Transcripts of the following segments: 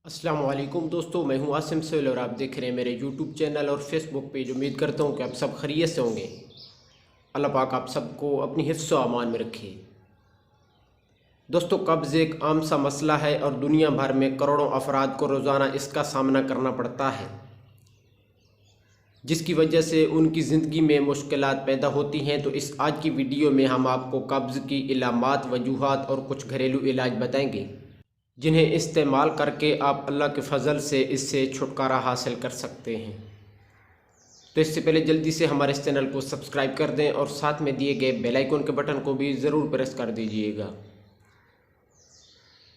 अस्सलाम वालेकुम दोस्तों, मैं हूं आसिम सोहेल और आप देख रहे हैं मेरे यूट्यूब चैनल और फेसबुक पेज। उम्मीद करता हूं कि आप सब खैरियत से होंगे। अल्लाह पाक आप सबको अपनी हिफ्ज़ व अमान में रखे। दोस्तों, कब्ज़ एक आम सा मसला है और दुनिया भर में करोड़ों अफराद को रोज़ाना इसका सामना करना पड़ता है, जिसकी वजह से उनकी ज़िंदगी में मुश्किलात पैदा होती हैं। तो इस आज की वीडियो में हम आपको कब्ज़ की इलामात, वजूहात और कुछ घरेलू इलाज बताएंगे, जिन्हें इस्तेमाल करके आप अल्लाह के फ़ज़ल से इससे छुटकारा हासिल कर सकते हैं। तो इससे पहले जल्दी से हमारे इस चैनल को सब्सक्राइब कर दें और साथ में दिए गए बेल आइकन के बटन को भी ज़रूर प्रेस कर दीजिएगा।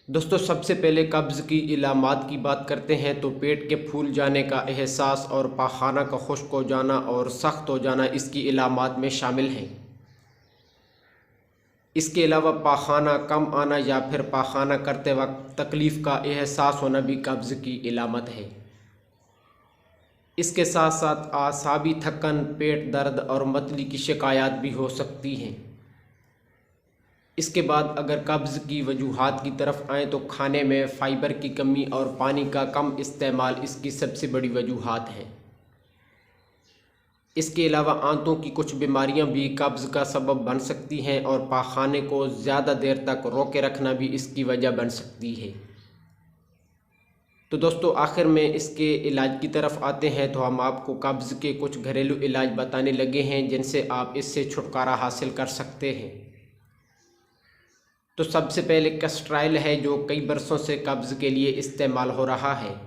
दोस्तों, सबसे पहले कब्ज़ की इलामात की बात करते हैं तो पेट के फूल जाने का एहसास और पाखाना का खुश्क हो जाना और सख्त हो जाना इसकी इलामात में शामिल हैं। इसके अलावा पाखाना कम आना या फिर पाखाना करते वक्त तकलीफ़ का एहसास होना भी कब्ज़ की इलामत है। इसके साथ साथ आसाबी थकन, पेट दर्द और मतली की शिकायत भी हो सकती हैं। इसके बाद अगर कब्ज़ की वजूहात की तरफ आएँ तो खाने में फ़ाइबर की कमी और पानी का कम इस्तेमाल इसकी सबसे बड़ी वजूहात हैं। इसके अलावा आंतों की कुछ बीमारियां भी कब्ज़ का सबब बन सकती हैं और पाखाने को ज़्यादा देर तक रोके रखना भी इसकी वजह बन सकती है। तो दोस्तों, आखिर में इसके इलाज की तरफ आते हैं। तो हम आपको कब्ज़ के कुछ घरेलू इलाज बताने लगे हैं जिनसे आप इससे छुटकारा हासिल कर सकते हैं। तो सबसे पहले कैस्ट्राइल है, जो कई बरसों से कब्ज़ के लिए इस्तेमाल हो रहा है।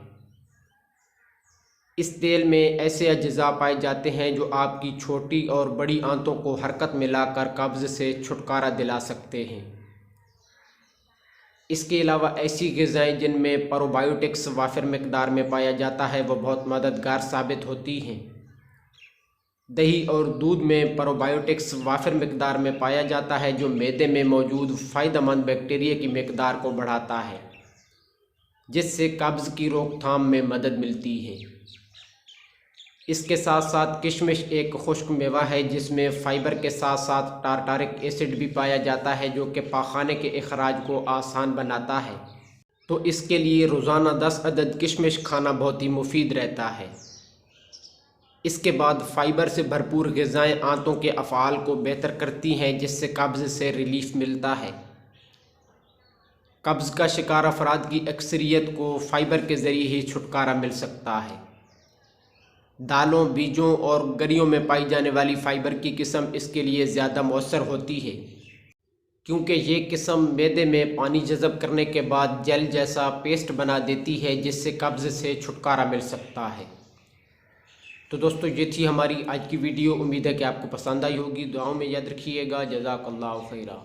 इस तेल में ऐसे अज्जा पाए जाते हैं जो आपकी छोटी और बड़ी आंतों को हरकत में लाकर कब्ज़ से छुटकारा दिला सकते हैं। इसके अलावा ऐसी ग़िज़ाएँ जिनमें प्रोबायोटिक्स वाफिर मिकदार में पाया जाता है वह बहुत मददगार साबित होती हैं। दही और दूध में प्रोबायोटिक्स वाफिर मिकदार में पाया जाता है, जो मैदे में मौजूद फ़ायदेमंद बैक्टीरिया की मिकदार को बढ़ाता है, जिससे कब्ज़ की रोकथाम में मदद मिलती है। इसके साथ साथ किशमिश एक खुश्क मेवा है जिसमें फ़ाइबर के साथ साथ टारटारिक एसिड भी पाया जाता है, जो कि पाखाने के अखराज को आसान बनाता है। तो इसके लिए रोज़ाना 10 अदद किशमिश खाना बहुत ही मुफीद रहता है। इसके बाद फ़ाइबर से भरपूर ग़िज़ाएँ आंतों के अफ़आल को बेहतर करती हैं, जिससे कब्ज़ से रिलीफ़ मिलता है। कब्ज़ का शिकार अफराद की अक्सरियत को फ़ाइबर के ज़रिए ही छुटकारा मिल सकता है। दालों, बीजों और गरियों में पाई जाने वाली फ़ाइबर की किस्म इसके लिए ज़्यादा मौसर होती है, क्योंकि ये किस्म मैदे में पानी जज़ब करने के बाद जेल जैसा पेस्ट बना देती है, जिससे कब्ज़ से छुटकारा मिल सकता है। तो दोस्तों, ये थी हमारी आज की वीडियो। उम्मीद है कि आपको पसंद आई होगी। दुआओं में याद रखिएगा। जज़ाकल्लाहु खैरा।